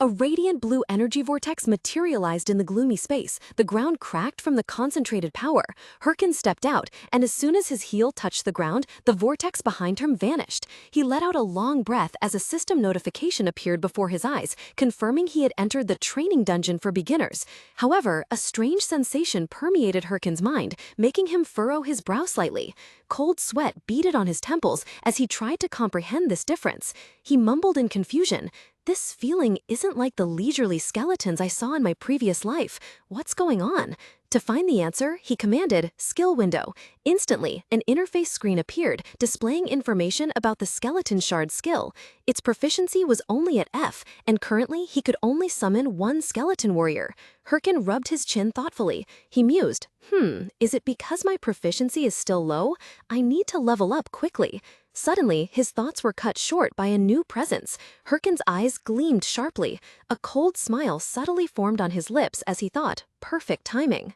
A radiant blue energy vortex materialized in the gloomy space. The ground cracked from the concentrated power. Hurricane stepped out, and as soon as his heel touched the ground, the vortex behind him vanished. He let out a long breath as a system notification appeared before his eyes, confirming he had entered the training dungeon for beginners. However, a strange sensation permeated Hurricane's mind, making him furrow his brow slightly. Cold sweat beaded on his temples as he tried to comprehend this difference. He mumbled in confusion. This feeling isn't like the leisurely skeletons I saw in my previous life. What's going on? To find the answer, he commanded, Skill Window. Instantly, an interface screen appeared, displaying information about the Skeleton Shard skill. Its proficiency was only at F, and currently he could only summon one skeleton warrior. Hurricane rubbed his chin thoughtfully. He mused, is it because my proficiency is still low? I need to level up quickly. Suddenly, his thoughts were cut short by a new presence. Hurricane's eyes gleamed sharply. A cold smile subtly formed on his lips as he thought, perfect timing.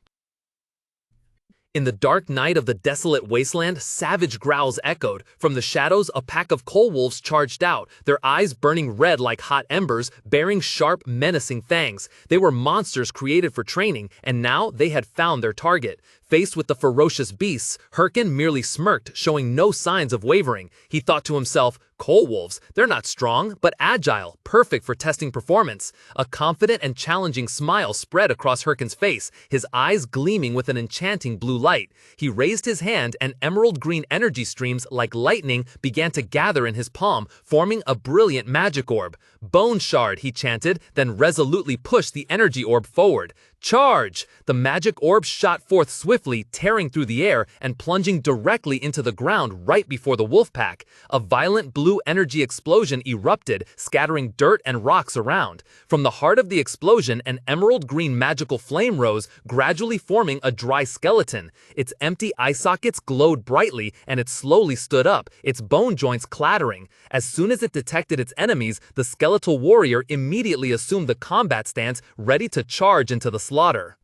In the dark night of the desolate wasteland, savage growls echoed. From the shadows, a pack of coal wolves charged out, their eyes burning red like hot embers, bearing sharp, menacing fangs. They were monsters created for training, and now they had found their target. Faced with the ferocious beasts, Hurricane merely smirked, showing no signs of wavering. He thought to himself, coal wolves, they're not strong, but agile, perfect for testing performance. A confident and challenging smile spread across Hurricane's face, his eyes gleaming with an enchanting blue light. He raised his hand, and emerald green energy streams like lightning began to gather in his palm, forming a brilliant magic orb. Bone Shard, he chanted, then resolutely pushed the energy orb forward. Charge! The magic orb shot forth swiftly, tearing through the air and plunging directly into the ground right before the wolf pack. A violent blue energy explosion erupted, scattering dirt and rocks around. From the heart of the explosion, an emerald green magical flame rose, gradually forming a dry skeleton. Its empty eye sockets glowed brightly, and it slowly stood up, its bone joints clattering. As soon as it detected its enemies, the skeletal warrior immediately assumed the combat stance, ready to charge into the slaughter.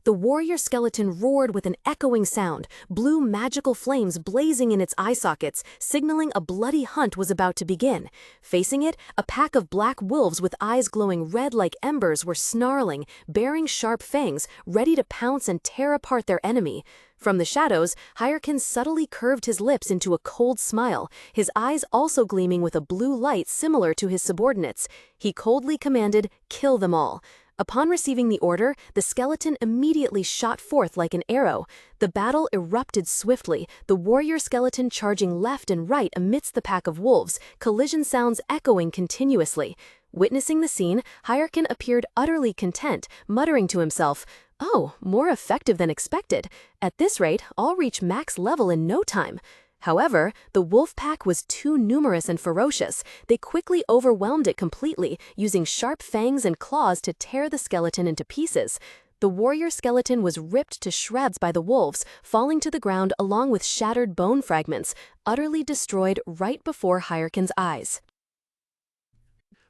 The warrior skeleton roared with an echoing sound, blue magical flames blazing in its eye sockets, signaling a bloody hunt was about to begin. Facing it, a pack of black wolves with eyes glowing red like embers were snarling, bearing sharp fangs, ready to pounce and tear apart their enemy. From the shadows, Hyrcan subtly curved his lips into a cold smile, his eyes also gleaming with a blue light similar to his subordinates. He coldly commanded, "Kill them all." Upon receiving the order, the skeleton immediately shot forth like an arrow. The battle erupted swiftly, the warrior skeleton charging left and right amidst the pack of wolves, collision sounds echoing continuously. Witnessing the scene, Hyrcan appeared utterly content, muttering to himself, "Oh, more effective than expected. At this rate, I'll reach max level in no time." However, the wolf pack was too numerous and ferocious. They quickly overwhelmed it completely, using sharp fangs and claws to tear the skeleton into pieces. The warrior skeleton was ripped to shreds by the wolves, falling to the ground along with shattered bone fragments, utterly destroyed right before Hyrcan's eyes.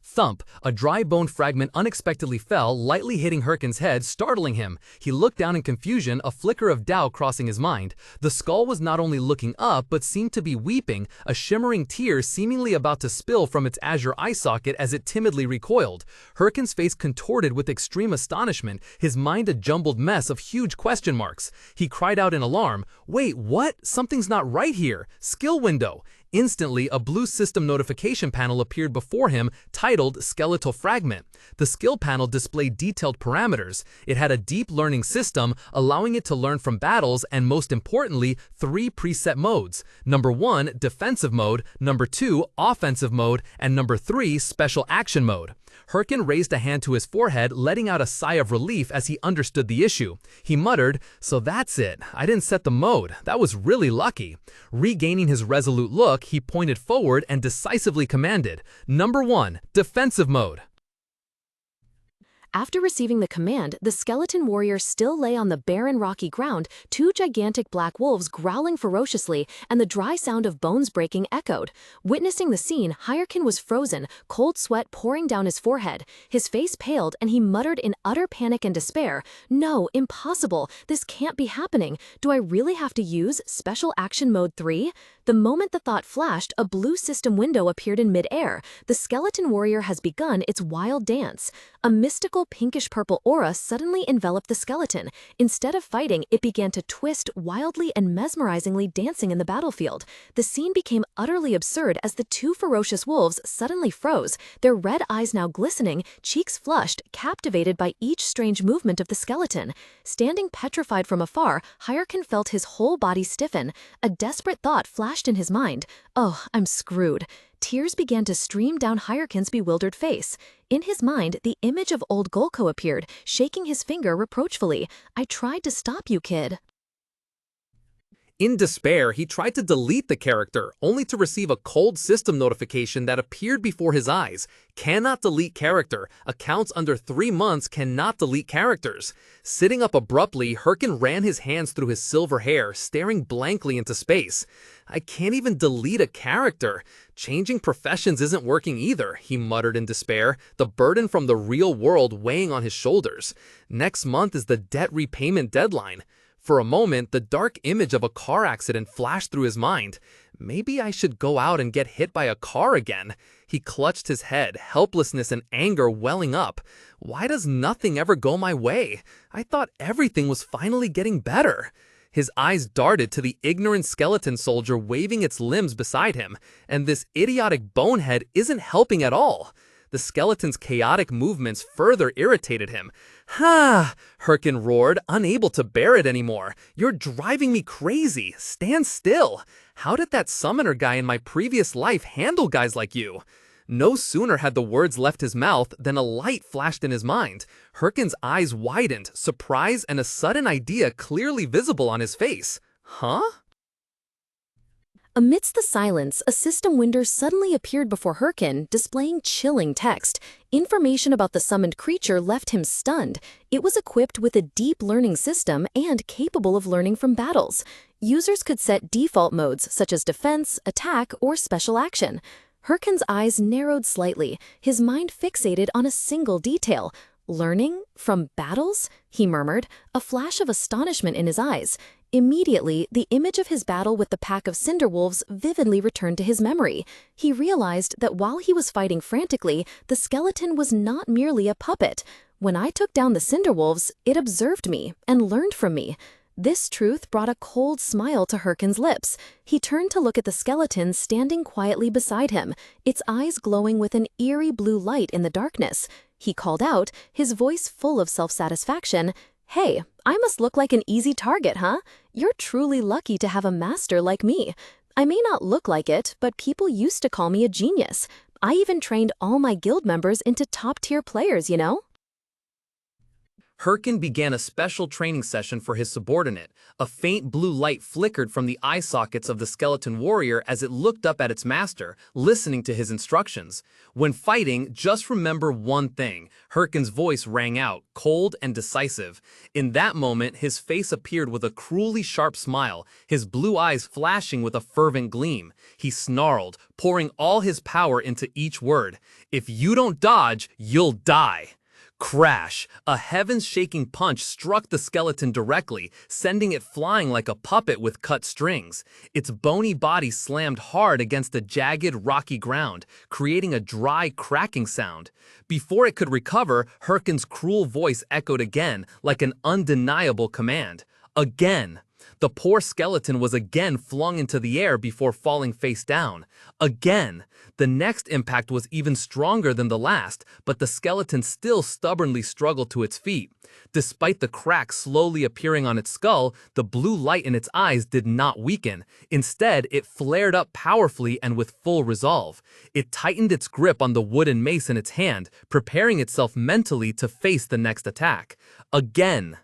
Thump! A dry bone fragment unexpectedly fell, lightly hitting Hurricane's head, startling him. He looked down in confusion, a flicker of doubt crossing his mind. The skull was not only looking up, but seemed to be weeping, a shimmering tear seemingly about to spill from its azure eye socket as it timidly recoiled. Hurricane's face contorted with extreme astonishment, his mind a jumbled mess of huge question marks. He cried out in alarm, "Wait, what? Something's not right here! Skill window!" Instantly, a blue system notification panel appeared before him, titled Skeletal Fragment. The skill panel displayed detailed parameters. It had a deep learning system, allowing it to learn from battles and, most importantly, 3 preset modes. Number 1, Defensive Mode, Number 2, Offensive Mode, and Number 3, Special Action Mode. Hurricane raised a hand to his forehead, letting out a sigh of relief as he understood the issue. He muttered, "So that's it. I didn't set the mode. That was really lucky." Regaining his resolute look, he pointed forward and decisively commanded, "Number 1, Defensive Mode." After receiving the command, the skeleton warrior still lay on the barren rocky ground, two gigantic black wolves growling ferociously, and the dry sound of bones breaking echoed. Witnessing the scene, Hyrkin was frozen, cold sweat pouring down his forehead. His face paled, and he muttered in utter panic and despair, "No, impossible. This can't be happening. Do I really have to use Special Action Mode 3? The moment the thought flashed, a blue system window appeared in mid-air. The skeleton warrior has begun its wild dance. A mystical pinkish-purple aura suddenly enveloped the skeleton. Instead of fighting, it began to twist wildly and mesmerizingly, dancing in the battlefield. The scene became utterly absurd as the two ferocious wolves suddenly froze, their red eyes now glistening, cheeks flushed, captivated by each strange movement of the skeleton. Standing petrified from afar, Hyrkin felt his whole body stiffen. A desperate thought flashed in his mind. "Oh, I'm screwed." Tears began to stream down Hyrkin's bewildered face. In his mind, the image of old Golko appeared, shaking his finger reproachfully. "I tried to stop you, kid." In despair, he tried to delete the character, only to receive a cold system notification that appeared before his eyes. Cannot delete character. Accounts under 3 months cannot delete characters. Sitting up abruptly, Hyrkin ran his hands through his silver hair, staring blankly into space. "I can't even delete a character. Changing professions isn't working either," he muttered in despair, the burden from the real world weighing on his shoulders. Next month is the debt repayment deadline. For a moment, the dark image of a car accident flashed through his mind. Maybe I should go out and get hit by a car again. He clutched his head, helplessness and anger welling up. Why does nothing ever go my way? I thought everything was finally getting better. His eyes darted to the ignorant skeleton soldier waving its limbs beside him, and this idiotic bonehead isn't helping at all. The skeleton's chaotic movements further irritated him. "Ha!" Hyrkin roared, unable to bear it anymore. "You're driving me crazy. Stand still. How did that summoner guy in my previous life handle guys like you?" No sooner had the words left his mouth than a light flashed in his mind. Hyrkin's eyes widened, surprise and a sudden idea clearly visible on his face. "Huh?" Amidst the silence, a system window suddenly appeared before Hyrkin, displaying chilling text. Information about the summoned creature left him stunned. It was equipped with a deep learning system and capable of learning from battles. Users could set default modes such as defense, attack, or special action. Hyrkin's eyes narrowed slightly, his mind fixated on a single detail. "Learning? From battles?" he murmured, a flash of astonishment in his eyes. Immediately, the image of his battle with the pack of Cinderwolves vividly returned to his memory. He realized that while he was fighting frantically, the skeleton was not merely a puppet. When I took down the Cinderwolves, it observed me and learned from me. This truth brought a cold smile to Hyrkin's lips. He turned to look at the skeleton standing quietly beside him, its eyes glowing with an eerie blue light in the darkness. He called out, his voice full of self-satisfaction, "Hey, I must look like an easy target, huh? You're truly lucky to have a master like me. I may not look like it, but people used to call me a genius. I even trained all my guild members into top-tier players, you know?" Hyrkin began a special training session for his subordinate. A faint blue light flickered from the eye sockets of the skeleton warrior as it looked up at its master, listening to his instructions. "When fighting, just remember one thing." Hyrkin's voice rang out, cold and decisive. In that moment, his face appeared with a cruelly sharp smile, his blue eyes flashing with a fervent gleam. He snarled, pouring all his power into each word. "If you don't dodge, you'll die." Crash! A heavens-shaking punch struck the skeleton directly, sending it flying like a puppet with cut strings. Its bony body slammed hard against the jagged, rocky ground, creating a dry, cracking sound. Before it could recover, Hyrkin's cruel voice echoed again, like an undeniable command. Again! The poor skeleton was again flung into the air before falling face down. Again! The next impact was even stronger than the last, but the skeleton still stubbornly struggled to its feet. Despite the crack slowly appearing on its skull, the blue light in its eyes did not weaken. Instead, it flared up powerfully and with full resolve. It tightened its grip on the wooden mace in its hand, preparing itself mentally to face the next attack. Again!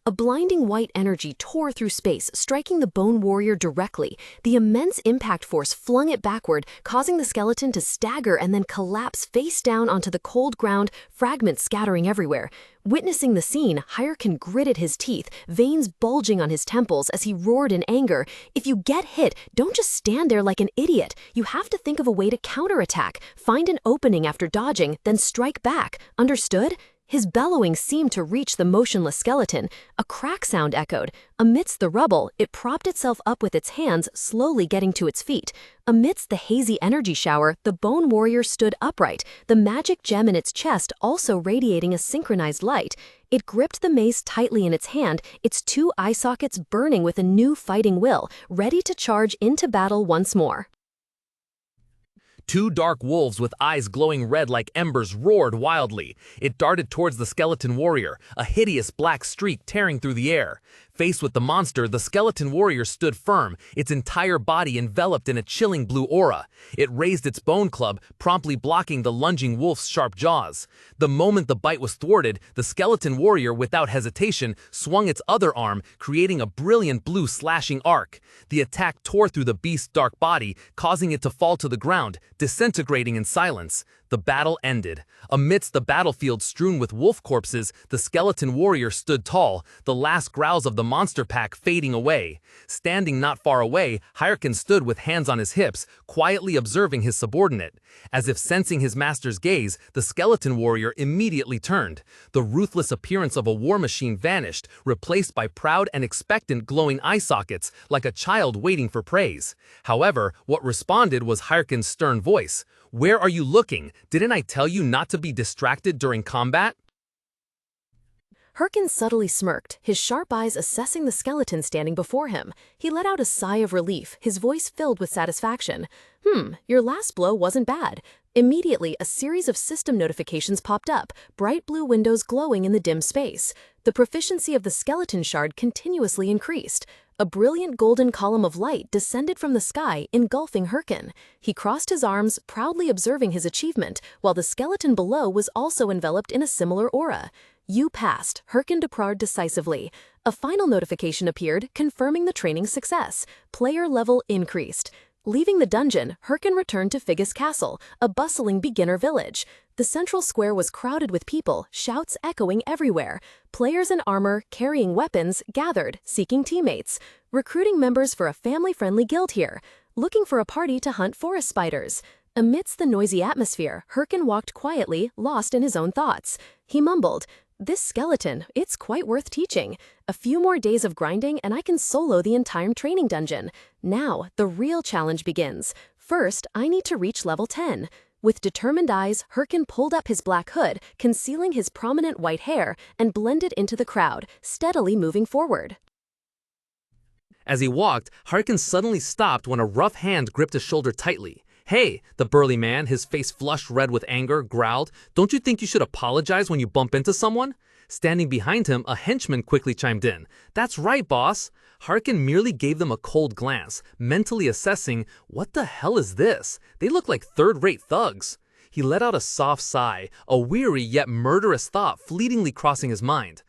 A blinding white energy tore through space, striking the bone warrior directly. The immense impact force flung it backward, causing the skeleton to stagger and then collapse face down onto the cold ground, fragments scattering everywhere. Witnessing the scene, Hyrcan gritted his teeth, veins bulging on his temples as he roared in anger. If you get hit, don't just stand there like an idiot. You have to think of a way to counterattack. Find an opening after dodging, then strike back. Understood? His bellowing seemed to reach the motionless skeleton. A crack sound echoed. Amidst the rubble, it propped itself up with its hands, slowly getting to its feet. Amidst the hazy energy shower, the bone warrior stood upright, the magic gem in its chest also radiating a synchronized light. It gripped the mace tightly in its hand, its two eye sockets burning with a new fighting will, ready to charge into battle once more. Two dark wolves with eyes glowing red like embers roared wildly. It darted towards the skeleton warrior, a hideous black streak tearing through the air. Faced with the monster, the skeleton warrior stood firm, its entire body enveloped in a chilling blue aura. It raised its bone club, promptly blocking the lunging wolf's sharp jaws. The moment the bite was thwarted, the skeleton warrior, without hesitation, swung its other arm, creating a brilliant blue slashing arc. The attack tore through the beast's dark body, causing it to fall to the ground, disintegrating in silence. The battle ended. Amidst the battlefield strewn with wolf corpses, the skeleton warrior stood tall, the last growls of the monster pack fading away. Standing not far away, Hyrcan stood with hands on his hips, quietly observing his subordinate. As if sensing his master's gaze, the skeleton warrior immediately turned. The ruthless appearance of a war machine vanished, replaced by proud and expectant glowing eye sockets, like a child waiting for praise. However, what responded was Hyrcan's stern voice. "Where are you looking? Didn't I tell you not to be distracted during combat?" Hyrcan subtly smirked, his sharp eyes assessing the skeleton standing before him. He let out a sigh of relief, his voice filled with satisfaction. Your last blow wasn't bad." Immediately, a series of system notifications popped up, bright blue windows glowing in the dim space. The proficiency of the skeleton shard continuously increased. A brilliant golden column of light descended from the sky, engulfing Hyrcan. He crossed his arms, proudly observing his achievement, while the skeleton below was also enveloped in a similar aura. "You passed," Hyrcan declared decisively. A final notification appeared, confirming the training's success. Player level increased. Leaving the dungeon, Hyrcan returned to Figus Castle, a bustling beginner village. The central square was crowded with people, shouts echoing everywhere. Players in armor, carrying weapons, gathered, seeking teammates. Recruiting members for a family-friendly guild here. Looking for a party to hunt forest spiders. Amidst the noisy atmosphere, Hyrcan walked quietly, lost in his own thoughts. He mumbled, "This skeleton, it's quite worth teaching. A few more days of grinding and I can solo the entire training dungeon. Now, the real challenge begins. First, I need to reach level 10. With determined eyes, Hyrcan pulled up his black hood, concealing his prominent white hair, and blended into the crowd, steadily moving forward. As he walked, Hyrcan suddenly stopped when a rough hand gripped his shoulder tightly. "Hey," the burly man, his face flushed red with anger, growled, "don't you think you should apologize when you bump into someone?" Standing behind him, a henchman quickly chimed in. "That's right, boss." Hyrcan merely gave them a cold glance, mentally assessing, what the hell is this? They look like third-rate thugs. He let out a soft sigh, a weary yet murderous thought fleetingly crossing his mind.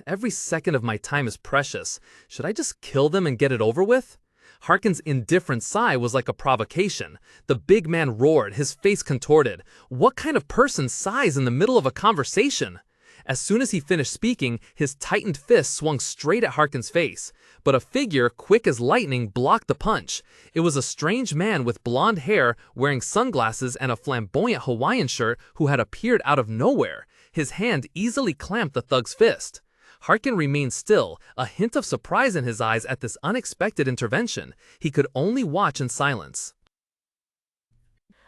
Every second of my time is precious. Should I just kill them and get it over with? Hyrcan's indifferent sigh was like a provocation. The big man roared, his face contorted. What kind of person sighs in the middle of a conversation? As soon as he finished speaking, his tightened fist swung straight at Hyrcan's face. But a figure, quick as lightning, blocked the punch. It was a strange man with blonde hair, wearing sunglasses and a flamboyant Hawaiian shirt who had appeared out of nowhere. His hand easily clamped the thug's fist. Hyrcan remained still, a hint of surprise in his eyes at this unexpected intervention. He could only watch in silence.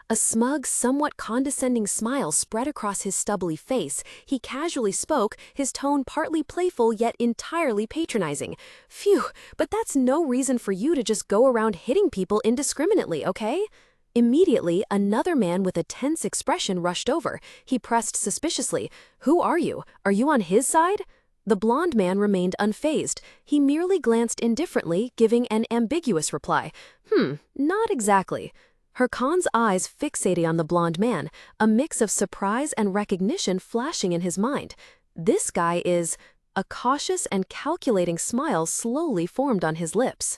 A smug, somewhat condescending smile spread across his stubbly face. He casually spoke, his tone partly playful yet entirely patronizing. "Phew, but that's no reason for you to just go around hitting people indiscriminately, okay?" Immediately, another man with a tense expression rushed over. He pressed suspiciously, "Who are you? Are you on his side?" The blonde man remained unfazed. He merely glanced indifferently, giving an ambiguous reply. Not exactly." Hyrcan's eyes fixated on the blonde man, a mix of surprise and recognition flashing in his mind. This guy is... A cautious and calculating smile slowly formed on his lips.